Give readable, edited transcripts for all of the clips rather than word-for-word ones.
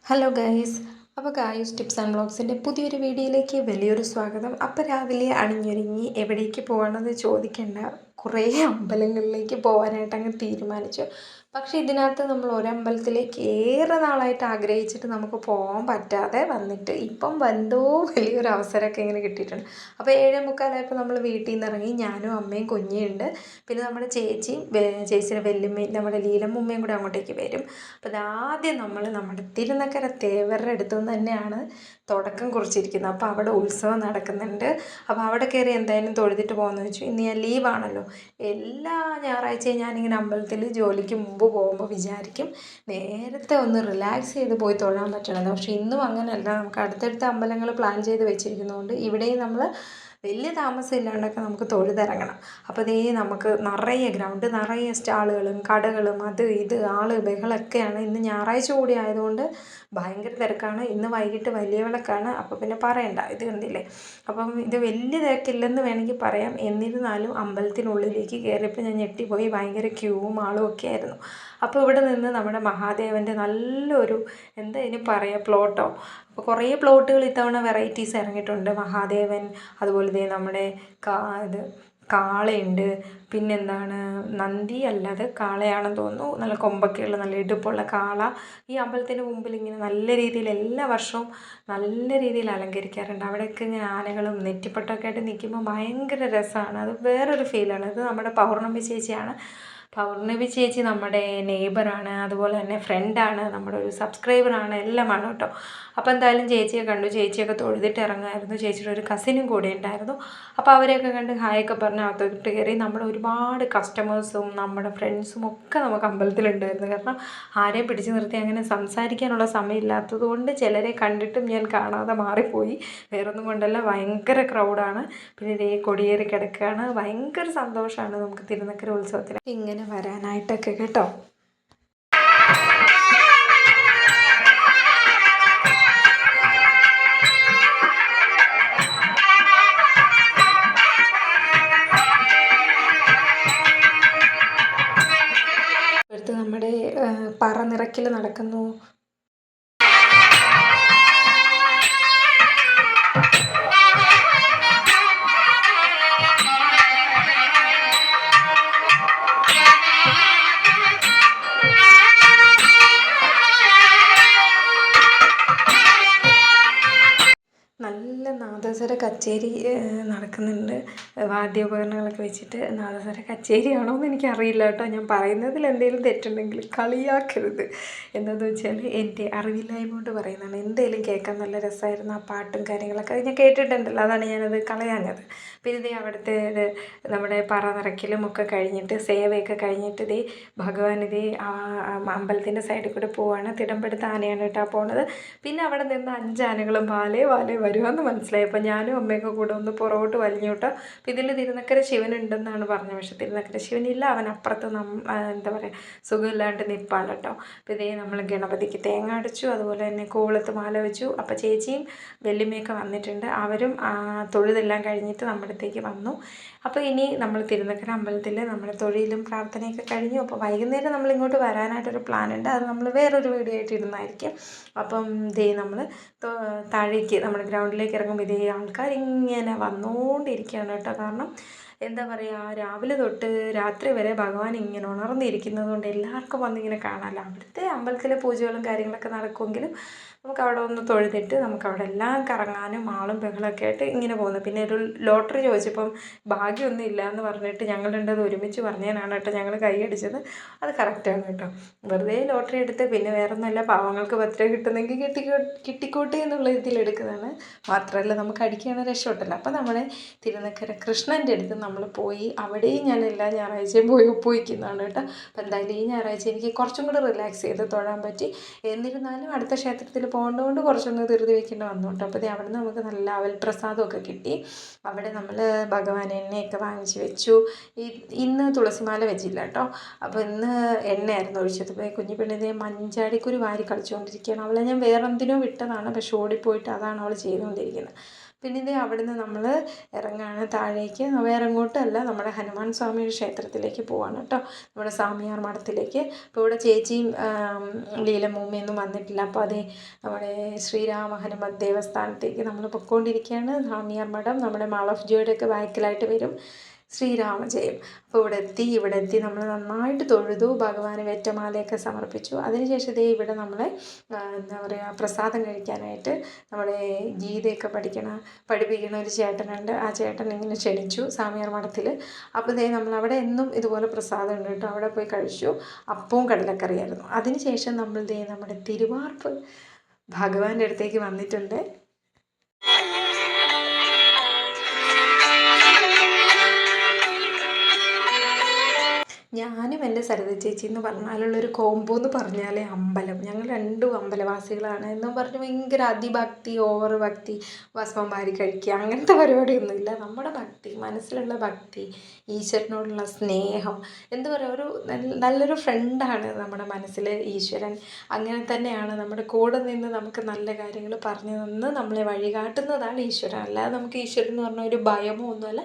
Hello guys. അപ്പോൾ ഗായൂസ് tips and വ്ളോഗ്സിൻ്റെ പുതിയൊരു വീഡിയോയിലേക്ക് വലിയൊരു സ്വാഗതം. അപ്പോൾ രാവിലെ അണിഞ്ഞൊരുങ്ങി എവിടേക്ക് പോകണമെന്ന് ചോദിക്കേണ്ട, കുറേ അമ്പലങ്ങളിലേക്ക് പോകാനായിട്ട് അങ്ങ് തീരുമാനിച്ചു. പക്ഷേ ഇതിനകത്ത് നമ്മൾ ഒരമ്പലത്തിലേക്ക് ഏറെ നാളായിട്ട് ആഗ്രഹിച്ചിട്ട് നമുക്ക് പോകാൻ പറ്റാതെ വന്നിട്ട് ഇപ്പം എന്തോ വലിയൊരു അവസരമൊക്കെ ഇങ്ങനെ കിട്ടിയിട്ടുണ്ട്. അപ്പോൾ 7:45 നമ്മൾ വീട്ടിൽ നിന്ന് ഇറങ്ങി. ഞാനും അമ്മയും കുഞ്ഞിയുണ്ട്, പിന്നെ നമ്മുടെ ചേച്ചിയും ചേച്ചിയുടെ വല്യമ്മയും നമ്മുടെ ലീലമ്മയും കൂടെ അങ്ങോട്ടേക്ക് വരും. അപ്പോൾ ഇതാദ്യം നമ്മൾ നമ്മുടെ തിരുനക്കര തേവരുടെ അടുത്തു നിന്ന് തന്നെയാണ് തുടക്കം കുറിച്ചിരിക്കുന്നത്. അപ്പോൾ അവിടെ ഉത്സവം നടക്കുന്നുണ്ട്. അപ്പോൾ അവിടെ കയറി എന്തായാലും തൊഴുതിട്ട് പോകുമെന്ന് വെച്ചു. ഇന്ന് ഞാൻ ലീവാണല്ലോ. എല്ലാ ഞായറാഴ്ചയും ഞാനിങ്ങനെ അമ്പലത്തിൽ ജോലിക്ക് മുമ്പ് പോകുമ്പോൾ വിചാരിക്കും നേരത്തെ ഒന്ന് റിലാക്സ് ചെയ്ത് പോയി തൊഴാൻ പറ്റണമെന്ന്. പക്ഷേ ഇന്നും അങ്ങനെയല്ല. നമുക്ക് അടുത്തടുത്ത അമ്പലങ്ങൾ പ്ലാൻ ചെയ്ത് വെച്ചിരിക്കുന്നതുകൊണ്ട് ഇവിടെയും നമ്മൾ വലിയ താമസം ഇല്ലാണ്ടൊക്കെ നമുക്ക് തൊഴുതിറങ്ങണം. അപ്പോൾ ഇതേ നമുക്ക് നിറയെ ഗ്രൗണ്ട് നിറയെ സ്റ്റാളുകളും കടകളും അത് ഇത് ആള് ബഹളമൊക്കെയാണ്. ഇന്ന് ഞായറാഴ്ച കൂടി ആയതുകൊണ്ട് ഭയങ്കര തിരക്കാണ്. ഇന്ന് വൈകിട്ട് വലിയ വിളക്കാണ്. അപ്പോൾ പിന്നെ പറയണ്ട, ഇത് കണ്ടില്ലേ. അപ്പം ഇത് വലിയ തിരക്കില്ലെന്ന് വേണമെങ്കിൽ പറയാം. എന്നിരുന്നാലും അമ്പലത്തിനുള്ളിലേക്ക് കയറിയപ്പോൾ ഞാൻ ഞെട്ടിപ്പോയി. ഭയങ്കര ക്യൂവും ആളും ഒക്കെ ആയിരുന്നു. അപ്പോൾ ഇവിടെ നിന്ന് നമ്മുടെ മഹാദേവൻ്റെ നല്ലൊരു എന്താ ഇനി പറയുക, പ്ലോട്ടോ. അപ്പോൾ കുറേ പ്ലോട്ടുകൾ ഇത്തവണ വെറൈറ്റീസ് ഇറങ്ങിയിട്ടുണ്ട്. മഹാദേവൻ, അതുപോലെ നമ്മുടെ ഇത് കാളയുണ്ട്, പിന്നെന്താണ് നന്ദി അല്ലാതെ കാളയാണെന്ന് തോന്നുന്നു. നല്ല കൊമ്പൊക്കെയുള്ള നല്ല ഇടുപ്പുള്ള കാള ഈ അമ്പലത്തിൻ്റെ മുമ്പിൽ ഇങ്ങനെ നല്ല രീതിയിൽ എല്ലാ വർഷവും നല്ല രീതിയിൽ അലങ്കരിക്കാറുണ്ട്. അവിടെയൊക്കെ ഇങ്ങനെ ആനകളും നെറ്റിപ്പട്ടമൊക്കെ ആയിട്ട് നിൽക്കുമ്പോൾ ഭയങ്കര രസമാണ്. അത് വേറൊരു ഫീലാണ്. ഇത് നമ്മുടെ പൗർണമി ചേച്ചിയാണ്. പൗർണമി ചേച്ചി നമ്മുടെ നെയ്ബറാണ്, അതുപോലെ തന്നെ ഫ്രണ്ടാണ്, നമ്മുടെ ഒരു സബ്സ്ക്രൈബറാണ്, എല്ലാമാണ് കേട്ടോ. അപ്പോൾ എന്തായാലും ചേച്ചിയെ കണ്ടു. ചേച്ചിയൊക്കെ തൊഴുതിട്ട് ഇറങ്ങുമായിരുന്നു. ചേച്ചിയുടെ ഒരു കസിനും കൂടെ ഉണ്ടായിരുന്നു. അപ്പോൾ അവരെയൊക്കെ കണ്ട് ഹായൊക്കെ പറഞ്ഞ് അകത്തോട്ട് കയറി. നമ്മുടെ ഒരുപാട് കസ്റ്റമേഴ്സും നമ്മുടെ ഫ്രണ്ട്സും ഒക്കെ നമുക്ക് അമ്പലത്തിലുണ്ടായിരുന്നു. കാരണം ആരെയും പിടിച്ചു നിർത്തി അങ്ങനെ സംസാരിക്കാനുള്ള സമയമില്ലാത്തത് കൊണ്ട് ചിലരെ കണ്ടിട്ടും ഞാൻ കാണാതെ മാറിപ്പോയി. വേറൊന്നും കൊണ്ടല്ല, ഭയങ്കര ക്രൗഡാണ്. പിന്നെ ഇതേ കൊടിയേറി കിടക്കുകയാണ്. ഭയങ്കര സന്തോഷമാണ് നമുക്ക് തിരുനക്കര ഉത്സവത്തിന് ഇങ്ങനെ വരാനായിട്ടൊക്കെ കേട്ടോ. അടുത്ത് നമ്മുടെ പറ നിറയ്ക്കൽ നടക്കുന്നു. നല്ല നാദസ്വര കച്ചേരി നടക്കുന്നുണ്ട്. വാദ്യോപകരണങ്ങളൊക്കെ വെച്ചിട്ട് നാദസ്വര കച്ചേരിയാണോ എന്ന് എനിക്കറിയില്ല കേട്ടോ. ഞാൻ പറയുന്നതിൽ എന്തെങ്കിലും തെറ്റുണ്ടെങ്കിൽ കളിയാക്കരുത്. എന്താണെന്ന് വെച്ചാൽ എൻ്റെ അറിവില്ലായ്മ കൊണ്ട് പറയുന്നതാണ്. എന്തെങ്കിലും കേൾക്കാൻ നല്ല രസമായിരുന്നു ആ പാട്ടും കാര്യങ്ങളൊക്കെ. അത് ഞാൻ കേട്ടിട്ടുണ്ടല്ലോ, അതാണ് ഞാനത് കളയാഞ്ഞത്. പിന്നെ ഇതേ അവിടുത്തെ നമ്മുടെ പറ നിറയ്ക്കലും ഒക്കെ കഴിഞ്ഞിട്ട് സേവയൊക്കെ കഴിഞ്ഞിട്ട് ഇതേ ഭഗവാൻ ഇതേ അമ്പലത്തിൻ്റെ സൈഡിൽ കൂടെ പോവാണ്. തിടമ്പെടുത്ത ആനയാണ് കേട്ടോ പോണത്. പിന്നെ അവിടെ നിന്ന് 5 ആനകളും വാലേ വരുമെന്ന് മനസ്സിലായി. അപ്പോൾ ഞാനും അമ്മയൊക്കെ കൂടെ ഒന്ന് പുറകോട്ട് വലിഞ്ഞു കേട്ടോ. അപ്പോൾ ഇതിൽ തിരുനക്കര ശിവനുണ്ടെന്നാണ് പറഞ്ഞത്. പക്ഷേ തിരുനക്കര ശിവനില്ല, അവൻ അപ്പുറത്ത് എന്താ പറയുക, സുഖമില്ലാണ്ട് നിൽപ്പാണ് കേട്ടോ. അപ്പോൾ ഇതേ നമ്മൾ ഗണപതിക്ക് തേങ്ങ അടച്ചു, അതുപോലെ തന്നെ കൂവളത്ത് മാല വെച്ചു. അപ്പോൾ ചേച്ചിയും വല്യമ്മയൊക്കെ വന്നിട്ടുണ്ട്. അവരും തൊഴുതെല്ലാം കഴിഞ്ഞിട്ട് നമ്മുടെ അടുത്തേക്ക് വന്നു. അപ്പോൾ ഇനി നമ്മൾ തിരുനക്കര അമ്പലത്തിൽ നമ്മുടെ തൊഴിലും പ്രാർത്ഥനയൊക്കെ കഴിഞ്ഞു. അപ്പോൾ വൈകുന്നേരം നമ്മൾ ഇങ്ങോട്ട് വരാനായിട്ടൊരു പ്ലാനുണ്ട്. അത് നമ്മൾ വേറൊരു വീഡിയോ ആയിട്ട് ഇടുന്നതായിരിക്കും. അപ്പം ദേ നമ്മൾ താഴേക്ക് നമ്മുടെ ഗ്രൗണ്ടിലേക്ക് ഇറങ്ങുമ്പോൾ ഇതേ ആൾക്കാർ ഇങ്ങനെ വന്നുകൊണ്ടിരിക്കുകയാണ് കേട്ടോ. കാരണം എന്താ പറയുക, രാവിലെ തൊട്ട് രാത്രി വരെ ഭഗവാൻ ഇങ്ങനെ ഉണർന്നിരിക്കുന്നത് കൊണ്ട് എല്ലാവർക്കും വന്നിങ്ങനെ കാണാമല്ലോ. അവിടുത്തെ അമ്പലത്തിലെ പൂജകളും കാര്യങ്ങളൊക്കെ നടക്കുമെങ്കിലും നമുക്ക് അവിടെ ഒന്ന് തൊഴുതിട്ട് നമുക്ക് അവിടെ എല്ലാം കറങ്ങാനും ആളും ബഹളമൊക്കെ ആയിട്ട് ഇങ്ങനെ പോകുന്നു. പിന്നെ ഒരു ലോട്ടറി ചോദിച്ചപ്പം ഭാഗ്യമൊന്നും ഇല്ല എന്ന് പറഞ്ഞിട്ട് ഞങ്ങൾ രണ്ടത് ഒരുമിച്ച് പറഞ്ഞതിനാണ് കേട്ടോ ഞങ്ങൾ കൈയടിച്ചത്. അത് കറക്റ്റാണ് കേട്ടോ. വെറുതെ ലോട്ടറി എടുത്ത് പിന്നെ വേറൊന്നുമല്ല, പാവങ്ങൾക്ക് 10 രൂപ കിട്ടുന്നെങ്കിൽ കിട്ടിക്കോട്ടെ എന്നുള്ള ഇതിലെടുക്കുന്നതാണ്. മാത്രമല്ല നമുക്ക് അടിക്കുകയാണ് രക്ഷപ്പെട്ടല്ലോ. അപ്പോൾ നമ്മുടെ തിരുനക്കര കൃഷ്ണൻ്റെ അടുത്ത് നമ്മൾ പോയി. അവിടെയും ഞാൻ എല്ലാ ഞായറാഴ്ചയും പോയി ഒപ്പുവയ്ക്കുന്നതാണ് കേട്ടോ. അപ്പോൾ എന്തായാലും ഈ ഞായറാഴ്ച എനിക്ക് കുറച്ചും കൂടെ റിലാക്സ് ചെയ്ത് തൊഴാൻ പറ്റി. എന്നിരുന്നാലും അടുത്ത ക്ഷേത്രത്തിൽ പോകേണ്ടതുകൊണ്ട് കുറച്ചൊന്ന് ധൃതി വയ്ക്കേണ്ടി വന്നു കേട്ടോ. അപ്പോൾ അവിടെ നിന്ന് നമുക്ക് നല്ല അവൽ പ്രസാദമൊക്കെ കിട്ടി. അവിടെ നമ്മൾ ഭഗവാൻ എണ്ണയൊക്കെ വാങ്ങിച്ച് വെച്ചു. ഇന്ന് തുളസിമാല വെച്ചില്ല കേട്ടോ. അപ്പോൾ ഇന്ന് എണ്ണയായിരുന്നു ഒഴിച്ചത്. അപ്പോൾ കുഞ്ഞു പെണ്ണിനെ മഞ്ചാടിക്കുരു വാരി കളിച്ചുകൊണ്ടിരിക്കുകയാണ്. അവളെ ഞാൻ വേറെന്തിനോ വിട്ടതാണ്, പക്ഷെ ഓടിപ്പോയിട്ട് അതാണ് അവൾ ചെയ്തുകൊണ്ടിരിക്കുന്നത്. പിന്നെ ഇത് അവിടുന്ന് നമ്മൾ ഇറങ്ങാണ് താഴേക്ക്, വേറെ എങ്ങോട്ടല്ല, നമ്മുടെ ഹനുമാൻ സ്വാമി ക്ഷേത്രത്തിലേക്ക് പോവാണ് കേട്ടോ, നമ്മുടെ സ്വാമിയാർ മഠത്തിലേക്ക്. അപ്പോൾ ഇവിടെ ചേച്ചിയും ലീലമൂമ്മയൊന്നും വന്നിട്ടില്ല. അപ്പോൾ അതേ നമ്മുടെ ശ്രീരാമ ഹനുമത് ദേവസ്ഥാനത്തേക്ക് നമ്മൾ പൊയ്ക്കൊണ്ടിരിക്കുകയാണ്. സ്വാമിയാർ മഠം നമ്മുടെ മാൾ ഓഫ് ജോയുടെയൊക്കെ ബാക്കിലായിട്ട് വരും. ശ്രീരാമജയം. അപ്പോൾ ഇവിടെ എത്തി നമ്മൾ നന്നായിട്ട് തൊഴുതു, ഭഗവാന് വെറ്റമാലയൊക്കെ സമർപ്പിച്ചു. അതിനുശേഷം ഇതേ ഇവിടെ നമ്മളെ എന്താ പറയുക, പ്രസാദം കഴിക്കാനായിട്ട് നമ്മുടെ ഗീതയൊക്കെ പഠിപ്പിക്കണ ഒരു ചേട്ടനുണ്ട്. ആ ചേട്ടൻ ഇങ്ങനെ ക്ഷണിച്ചു സ്വാമിയാർ മഠത്തിൽ. അപ്പോൾ ഇതേ നമ്മളവിടെ എന്നും ഇതുപോലെ പ്രസാദം ഉണ്ട് കേട്ടോ. അവിടെ പോയി കഴിച്ചു. അപ്പവും കടലക്കറിയായിരുന്നു. അതിനുശേഷം നമ്മൾ ഇതേ നമ്മുടെ തിരുവാർപ്പ് ഭഗവാന്റെ അടുത്തേക്ക് വന്നിട്ടുണ്ട്. ഞാനും എൻ്റെ സരിത ചേച്ചി എന്ന് പറഞ്ഞാലുള്ളൊരു കോംബോ എന്ന് പറഞ്ഞാൽ അമ്പലം. ഞങ്ങൾ രണ്ടും അമ്പലവാസികളാണ് എന്നും പറഞ്ഞ് ഭയങ്കര അതിഭക്തി, ഓവർ ഭക്തി, ഭസ്മം വാരി കഴിക്കുക അങ്ങനത്തെ പരിപാടിയൊന്നുമില്ല. നമ്മുടെ ഭക്തി, മനസ്സിലുള്ള ഭക്തി, ഈശ്വരനോടുള്ള സ്നേഹം, എന്താ പറയുക, ഒരു നല്ലൊരു ഫ്രണ്ടാണ് നമ്മുടെ മനസ്സിൽ ഈശ്വരൻ. അങ്ങനെ തന്നെയാണ് നമ്മുടെ കൂടെ നിന്ന് നമുക്ക് നല്ല കാര്യങ്ങൾ പറഞ്ഞു തന്ന് നമ്മളെ വഴികാട്ടുന്നതാണ് ഈശ്വരൻ. അല്ലാതെ നമുക്ക് ഈശ്വരൻ എന്ന് പറഞ്ഞ ഒരു ഭയമോ ഒന്നുമല്ല.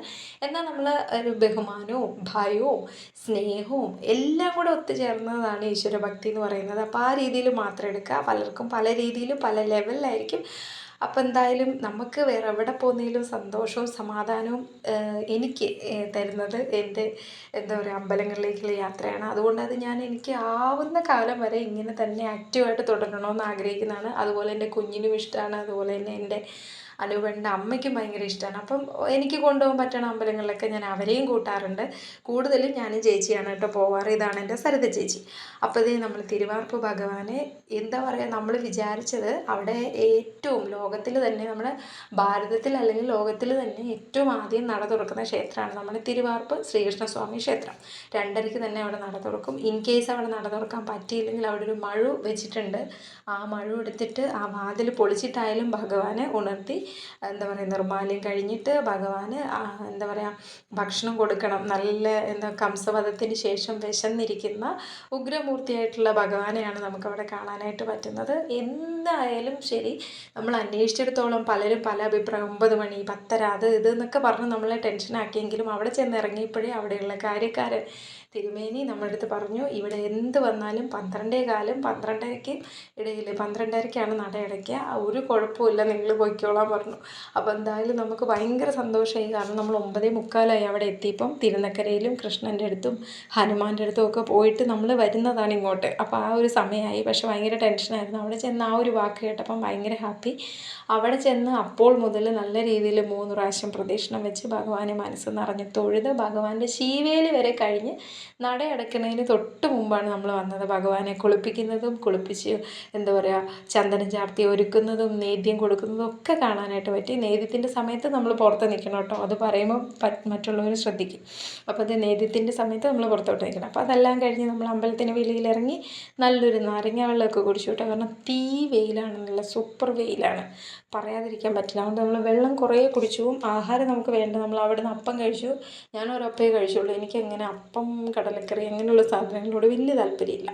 എന്നാൽ നമ്മൾ ഒരു ബഹുമാനവും ഭയവും സ്നേഹവും എല്ലാം കൂടെ ഒത്തുചേർന്നതാണ് ഈശ്വരഭക്തി എന്ന് പറയുന്നത്. അപ്പോൾ ആ രീതിയിൽ മാത്രം എടുക്കുക. പലർക്കും പല രീതിയിലും പല ലെവലിലായിരിക്കും. അപ്പോൾ എന്തായാലും നമുക്ക് വേറെ എവിടെ പോകുന്നതിലും സന്തോഷവും സമാധാനവും എനിക്ക് തരുന്നത് എൻ്റെ എന്താ പറയുക അമ്പലങ്ങളിലേക്കുള്ള യാത്രയാണ്. അതുകൊണ്ട് അത് ഞാൻ എനിക്ക് ആവുന്ന കാലം വരെ ഇങ്ങനെ തന്നെ ആക്റ്റീവായിട്ട് തുടരണമെന്ന് ആഗ്രഹിക്കുന്നതാണ്. അതുപോലെ എൻ്റെ കുഞ്ഞിനും ഇഷ്ടമാണ്. അതുപോലെ തന്നെ എൻ്റെ അനുപേട്ടൻ്റെ അമ്മയ്ക്കും ഭയങ്കര ഇഷ്ടമാണ്. അപ്പം എനിക്ക് കൊണ്ടുപോകാൻ പറ്റണ അമ്പലങ്ങളിലൊക്കെ ഞാൻ അവരെയും കൂട്ടാറുണ്ട്. കൂടുതലും ഞാനും ചേച്ചിയാണ് കേട്ടോ പോവാറ്. ഇതാണ് എൻ്റെ സരിത ചേച്ചി. അപ്പോൾ ഇതേ നമ്മൾ തിരുവാർപ്പ് ഭഗവാനെ എന്താ പറയുക, നമ്മൾ വിചാരിച്ചത് അവിടെ ഏറ്റവും ലോകത്തിൽ തന്നെ, നമ്മുടെ ഭാരതത്തിൽ അല്ലെങ്കിൽ ലോകത്തിൽ തന്നെ ഏറ്റവും ആദ്യം നട തുറക്കുന്ന ക്ഷേത്രമാണ് നമ്മുടെ തിരുവാർപ്പ് ശ്രീകൃഷ്ണസ്വാമി ക്ഷേത്രം. 2:30 തന്നെ അവിടെ നട തുറക്കും. ഇൻ കേസ് അവിടെ നട തുറക്കാൻ പറ്റിയില്ലെങ്കിൽ അവിടെ ഒരു മഴു വെച്ചിട്ടുണ്ട്. ആ മഴു എടുത്തിട്ട് ആ വാതിൽ പൊളിച്ചിട്ടായാലും ഭഗവാനെ ഉണർത്തി എന്താ പറയുക നിർമ്മാല്യം കഴിഞ്ഞിട്ട് ഭഗവാന് എന്താ പറയുക ഭക്ഷണം കൊടുക്കണം. നല്ല കംസവധത്തിന് ശേഷം വിശന്നിരിക്കുന്ന ഉഗ്രമൂർത്തിയായിട്ടുള്ള ഭഗവാനെയാണ് നമുക്കവിടെ കാണാനായിട്ട് പറ്റുന്നത്. എന്തായാലും ശരി, നമ്മൾ അന്വേഷിച്ചിടത്തോളം പലരും പല അഭിപ്രായം, 9 മണി 10:30 അത് ഇത് എന്നൊക്കെ പറഞ്ഞ് നമ്മളെ ടെൻഷനാക്കിയെങ്കിലും അവിടെ ചെന്ന് ഇറങ്ങിയപ്പോഴേ അവിടെയുള്ള കാര്യക്കാരൻ തിരുമേനി നമ്മുടെ അടുത്ത് പറഞ്ഞു, ഇവിടെ എന്ത് വന്നാലും 12:15 12:30 ഇടയിൽ 12:30ക്കാണ് നട അടയ്ക്കുക, ഒരു കുഴപ്പമില്ല, നിങ്ങൾ പോയിക്കോളാൻ പറഞ്ഞു. അപ്പോൾ എന്തായാലും നമുക്ക് ഭയങ്കര സന്തോഷമായി. കാരണം നമ്മൾ 9:45 അവിടെ എത്തിയപ്പം തിരുനക്കരയിലും കൃഷ്ണൻ്റെ അടുത്തും ഹനുമാൻ്റെ അടുത്തും ഒക്കെ പോയിട്ട് നമ്മൾ വരുന്നതാണ് ഇങ്ങോട്ട്. അപ്പോൾ ആ ഒരു സമയമായി. പക്ഷെ ഭയങ്കര ടെൻഷനായിരുന്നു. അവിടെ ചെന്ന് ആ ഒരു വാക്ക് കേട്ടപ്പം ഭയങ്കര ഹാപ്പി. അവിടെ ചെന്ന് അപ്പോൾ മുതൽ നല്ല രീതിയിൽ 3 പ്രാവശ്യം പ്രദക്ഷിണം വെച്ച് ഭഗവാനെ മനസ്സ് നിറഞ്ഞ് തൊഴുത് ഭഗവാന്റെ ശീവേലി വരെ കഴിഞ്ഞ് നട അടയ്ക്കുന്നതിന് തൊട്ട് മുമ്പാണ് നമ്മൾ വന്നത്. ഭഗവാനെ കുളിപ്പിക്കുന്നതും കുളിപ്പിച്ച് എന്താ പറയുക ചന്ദനം ചാർത്തി ഒരുക്കുന്നതും നേദ്യം കൊടുക്കുന്നതും ഒക്കെ കാണാനായിട്ട് പറ്റി. നേദ്യത്തിൻ്റെ സമയത്ത് നമ്മൾ പുറത്ത് നിൽക്കണം കേട്ടോ. അത് പറയുമ്പോൾ മറ്റുള്ളവർ ശ്രദ്ധിക്കും. അപ്പോൾ അത് നേദ്യത്തിൻ്റെ സമയത്ത് നമ്മൾ പുറത്തോട്ട് നിൽക്കണം. അപ്പോൾ അതെല്ലാം കഴിഞ്ഞ് നമ്മൾ അമ്പലത്തിന് വെളിയിലിറങ്ങി നല്ലൊരു നാരങ്ങ വെള്ളമൊക്കെ കുടിച്ചു കേട്ടോ. കാരണം തീ വെയിലാണ്, നല്ല സൂപ്പർ വെയിലാണ്, പറയാതിരിക്കാൻ പറ്റില്ല. അതുകൊണ്ട് നമ്മൾ വെള്ളം കുറേ കുടിച്ചു. ആഹാരം നമുക്ക് വേണ്ട. നമ്മൾ അവിടെ നിന്ന് അപ്പം കഴിച്ചു. ഞാനൊരപ്പേ കഴിച്ചുള്ളൂ. എനിക്കങ്ങനെ അപ്പം കടലക്കറി അങ്ങനെയുള്ള സാധനങ്ങളോട് വലിയ താല്പര്യമില്ല.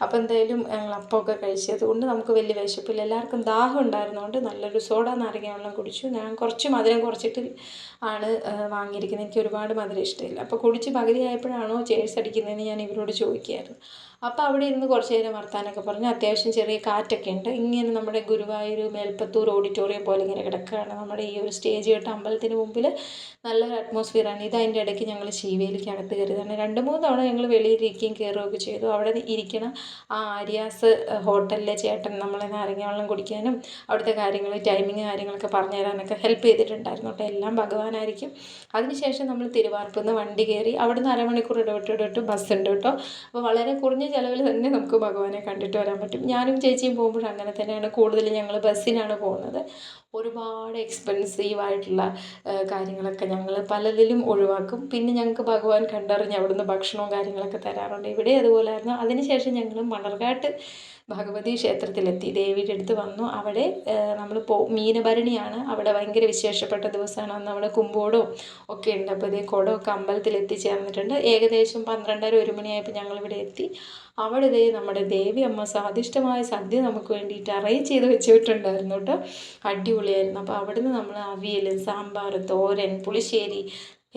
അപ്പോൾ എന്തായാലും ഞങ്ങൾ അപ്പമൊക്കെ കഴിച്ചത് കൊണ്ട് നമുക്ക് വലിയ വിശപ്പില്ല. എല്ലാവർക്കും ദാഹം ഉണ്ടായിരുന്നതുകൊണ്ട് നല്ലൊരു സോഡ നാരങ്ങ വെള്ളം കുടിച്ചു. ഞാൻ കുറച്ച് മധുരം കുറച്ചിട്ട് ആണ് വാങ്ങിയിരിക്കുന്നത്. എനിക്ക് ഒരുപാട് മധുരം ഇഷ്ടമില്ല. അപ്പോൾ കുടിച്ച് പകുതി ആയപ്പോഴാണോ ചേഴ്സ് അടിക്കുന്നതെന്ന് ഞാൻ ഇവരോട് ചോദിക്കുകയായിരുന്നു. അപ്പോൾ അവിടെ ഇരുന്ന് കുറച്ച് നേരം വർത്താനമൊക്കെ പറഞ്ഞ് അത്യാവശ്യം ചെറിയ കാറ്റൊക്കെ ഉണ്ട്. ഇങ്ങനെ നമ്മുടെ ഗുരുവായൂർ മേൽപ്പത്തൂർ ഓഡിറ്റോറിയം പോലെ ഇങ്ങനെ കിടക്കുകയാണ് നമ്മുടെ ഈ ഒരു സ്റ്റേജ് കേട്ട അമ്പലത്തിന് മുമ്പിൽ. നല്ലൊരു അറ്റ്മോസ്ഫിയറാണ്. അതിൻ്റെ ഇടയ്ക്ക് ഞങ്ങൾ ശീവേലിക്ക് അകത്ത് കയറിയതാണ്. 2-3 തവണ ഞങ്ങൾ വെളിയിലിരിക്കുകയും കയറുകയൊക്കെ ചെയ്തു. അവിടെ ഇരിക്കണം ആ ആര്യാസ് ഹോട്ടലിലെ ചേട്ടൻ നമ്മളെ നാരങ്ങ വെള്ളം കുടിക്കാനും അവിടുത്തെ കാര്യങ്ങൾ ടൈമിങ് കാര്യങ്ങളൊക്കെ പറഞ്ഞു തരാനൊക്കെ ഹെൽപ്പ് ചെയ്തിട്ടുണ്ടായിരുന്നു കേട്ടോ. എല്ലാം ഭഗവാനായിരിക്കും. അതിനുശേഷം നമ്മൾ തിരുവാർപ്പിൽ നിന്ന് വണ്ടി കയറി. അവിടുന്ന് അരമണിക്കൂർ ഇടവിട്ട് ബസ് ഉണ്ട് കേട്ടോ. അപ്പോൾ വളരെ കുറഞ്ഞ ചിലവിൽ തന്നെ നമുക്ക് ഭഗവാനെ കണ്ടിട്ട് വരാൻ പറ്റും. ഞാനും ചേച്ചിയും പോകുമ്പോൾ അങ്ങനെ തന്നെയാണ്. കൂടുതലും ഞങ്ങൾ ബസ്സിനാണ് പോകുന്നത്. ഒരുപാട് എക്സ്പെൻസീവായിട്ടുള്ള കാര്യങ്ങളൊക്കെ ഞങ്ങൾ പലതിലും ഒഴിവാക്കും. പിന്നെ ഞങ്ങൾക്ക് ഭഗവാൻ കണ്ടറിഞ്ഞ് അവിടുന്ന് ഭക്ഷണവും കാര്യങ്ങളൊക്കെ തരാറുണ്ട്. ഇവിടെ അതുപോലെയായിരുന്നു. അതിനുശേഷം ഞങ്ങൾ മണർകാട്ട് ഭഗവതി ക്ഷേത്രത്തിലെത്തി. ദേവിയുടെ അടുത്ത് വന്നു. അവിടെ നമ്മൾ മീനഭരണിയാണ്. അവിടെ ഭയങ്കര വിശേഷപ്പെട്ട ദിവസമാണ്. അന്ന് അവിടെ കുമ്പോടവും ഒക്കെ ഉണ്ട്. അപ്പോൾ ഇതേ കുടമൊക്കെ അമ്പലത്തിൽ എത്തിച്ചേർന്നിട്ടുണ്ട്. ഏകദേശം 12:30 1 മണിയായപ്പോൾ ഞങ്ങളിവിടെ എത്തി. അവിടെ ഇതേ നമ്മുടെ ദേവി അമ്മ സ്വാദിഷ്ടമായ സദ്യ നമുക്ക് വേണ്ടിയിട്ട് അറേഞ്ച് ചെയ്ത് വെച്ചിട്ടുണ്ടായിരുന്നു കേട്ടോ. അടിപൊളിയായിരുന്നു. അപ്പോൾ അവിടുന്ന് നമ്മൾ അവിയൽ, സാമ്പാർ, തോരൻ, പുളിശ്ശേരി,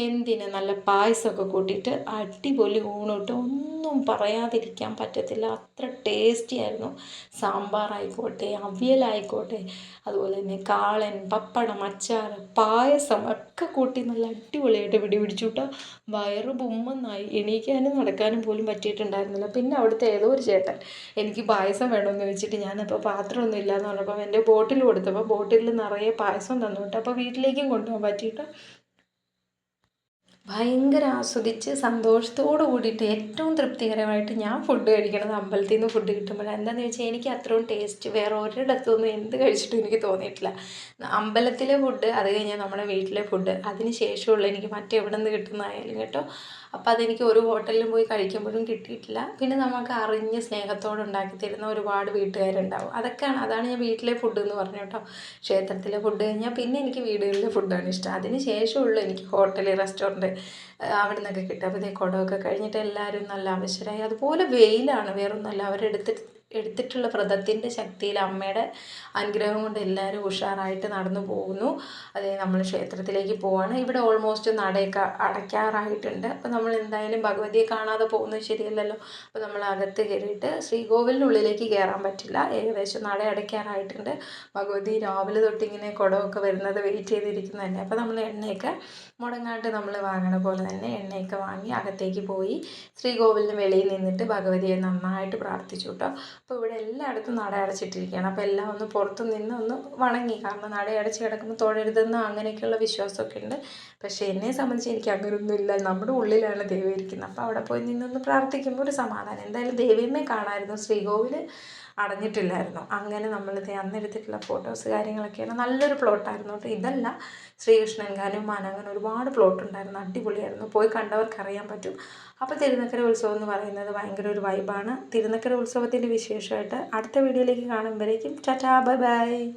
എന്തിന് നല്ല പായസമൊക്കെ കൂട്ടിയിട്ട് അടിപൊളി ഊണിട്ട് ഒന്നും പറയാതിരിക്കാൻ പറ്റത്തില്ല. അത്ര ടേസ്റ്റി ആയിരുന്നു. സാമ്പാറായിക്കോട്ടെ, അവിയലായിക്കോട്ടെ, അതുപോലെ തന്നെ കാളൻ, പപ്പടം, അച്ചാർ, പായസം ഒക്കെ കൂട്ടി നല്ല അടിപൊളിയായിട്ട് പിടിച്ചു കേട്ടോ. വയറ് ബുമ്മെന്നായി. എണീക്കാനും നടക്കാനും പോലും പറ്റിയിട്ടുണ്ടായിരുന്നില്ല. പിന്നെ അവിടുത്തെ ഏതോ ഒരു ചേട്ടൻ എനിക്ക് പായസം വേണമെന്ന് വെച്ചിട്ട് ഞാനപ്പോൾ പാത്രമൊന്നും ഇല്ലയെന്ന് പറഞ്ഞപ്പോൾ എൻ്റെ ബോട്ടിൽ കൊടുത്തപ്പോൾ ബോട്ടിലിൽ നിറയെ പായസം തന്നു കേട്ടോ. അപ്പോൾ വീട്ടിലേക്കും കൊണ്ടുപോകാൻ പറ്റിയിട്ട് ഭയങ്കര ആസ്വദിച്ച് സന്തോഷത്തോടു കൂടിയിട്ട് ഏറ്റവും തൃപ്തികരമായിട്ട് ഞാൻ ഫുഡ് കഴിക്കണത് അമ്പലത്തിൽ നിന്ന് ഫുഡ് കിട്ടുമ്പോഴാണ്. എന്താണെന്ന് ചോദിച്ചാൽ എനിക്ക് അത്രയും ടേസ്റ്റ് വേറെ ഒരിടത്തൊന്നും എന്ത് കഴിച്ചിട്ടും എനിക്ക് തോന്നിയിട്ടില്ല. അമ്പലത്തിലെ ഫുഡ്, അത് കഴിഞ്ഞാൽ നമ്മുടെ വീട്ടിലെ ഫുഡ്, അതിന് ശേഷമുള്ള എനിക്ക് മറ്റെവിടെ നിന്ന് കിട്ടുന്നതായാലും കേട്ടോ. അപ്പോൾ അതെനിക്ക് ഒരു ഹോട്ടലിലും പോയി കഴിക്കുമ്പോഴും കിട്ടിയിട്ടില്ല. പിന്നെ നമുക്ക് അറിഞ്ഞ് സ്നേഹത്തോടെ ഉണ്ടാക്കി തരുന്ന ഒരുപാട് വീട്ടുകാരുണ്ടാവും. അതാണ് ഞാൻ വീട്ടിലെ ഫുഡ് എന്ന് പറഞ്ഞു കേട്ടോ. ക്ഷേത്രത്തിലെ ഫുഡ് കഴിഞ്ഞാൽ പിന്നെ എനിക്ക് വീടുകളിലെ ഫുഡാണ് ഇഷ്ടം. അതിന് ശേഷമുള്ളൂ എനിക്ക് ഹോട്ടൽ, റെസ്റ്റോറൻറ്റ് അവിടെ നിന്നൊക്കെ കിട്ടുക. അപ്പോൾ ഇതേ കുടമൊക്കെ കഴിഞ്ഞിട്ട് എല്ലാവരും നല്ല അവശരായി. അതുപോലെ വെയിലാണ്, വേറൊന്നുമല്ല. എടുത്തിട്ടുള്ള വ്രതത്തിൻ്റെ ശക്തിയിൽ അമ്മയുടെ അനുഗ്രഹം കൊണ്ട് എല്ലാവരും ഉഷാറായിട്ട് നടന്നു പോകുന്നു. അതേ നമ്മൾ ക്ഷേത്രത്തിലേക്ക് പോവാണ്. ഇവിടെ ഓൾമോസ്റ്റ് നടയൊക്കെ അടയ്ക്കാറായിട്ടുണ്ട്. അപ്പോൾ നമ്മൾ എന്തായാലും ഭഗവതിയെ കാണാതെ പോകുന്നത് ശരിയല്ലല്ലോ. അപ്പോൾ നമ്മൾ അകത്ത് കയറിയിട്ട് ശ്രീകോവിലിനുള്ളിലേക്ക് കയറാൻ പറ്റില്ല. ഏകദേശം നട അടയ്ക്കാറായിട്ടുണ്ട്. ഭഗവതി രാവിലെ തൊട്ടിങ്ങനെ കുടമൊക്കെ വരുന്നത് വെയിറ്റ് ചെയ്തിരിക്കുന്നതന്നെ. അപ്പോൾ നമ്മൾ എണ്ണയൊക്കെ മുടങ്ങാണ്ട് നമ്മൾ വാങ്ങണ പോലെ തന്നെ എണ്ണയൊക്കെ വാങ്ങി അകത്തേക്ക് പോയി ശ്രീകോവിലിന് വെളിയിൽ നിന്നിട്ട് ഭഗവതിയെ നന്നായിട്ട് പ്രാർത്ഥിച്ചു കേട്ടോ. അപ്പോൾ ഇവിടെ എല്ലായിടത്തും നട അടച്ചിട്ടിരിക്കുകയാണ്. അപ്പോൾ എല്ലാം ഒന്ന് പുറത്തു നിന്ന് ഒന്ന് വണങ്ങി. കാരണം നട അടച്ച് കിടക്കുമ്പോൾ തൊഴരുതെന്ന് അങ്ങനെയൊക്കെയുള്ള വിശ്വാസമൊക്കെ ഉണ്ട്. പക്ഷേ എന്നെ സംബന്ധിച്ച് എനിക്ക് അങ്ങനെയൊന്നുമില്ല. നമ്മുടെ ഉള്ളിലാണ് ദേവി ഇരിക്കുന്നത്. അപ്പോൾ അവിടെ പോയി നിന്നൊന്ന് പ്രാർത്ഥിക്കുമ്പോൾ ഒരു സമാധാനം. എന്തായാലും ദേവിയമ്മയെ കാണാമായിരുന്നു. ശ്രീകോവിൽ അടഞ്ഞിട്ടില്ലായിരുന്നു. അങ്ങനെ നമ്മളിത് അന്നെടുത്തിട്ടുള്ള ഫോട്ടോസ് കാര്യങ്ങളൊക്കെയാണ്. നല്ലൊരു പ്ലോട്ടായിരുന്നു കേട്ടോ. ഇതല്ല, ശ്രീകൃഷ്ണൻ, ഹനുമാൻ, അങ്ങനെ ഒരുപാട് പ്ലോട്ട് ഉണ്ടായിരുന്നു. അടിപൊളിയായിരുന്നു. പോയി കണ്ടവർക്ക് അറിയാൻ പറ്റും. അപ്പോൾ തിരുനക്കര ഉത്സവം എന്ന് പറയുന്നത് ഭയങ്കര ഒരു വൈബാണ്. തിരുനക്കര ഉത്സവത്തിൻ്റെ വിശേഷമായിട്ട് അടുത്ത വീഡിയോയിലേക്ക് കാണുമ്പോഴേക്കും ടാറ്റാ, ബൈ ബൈ.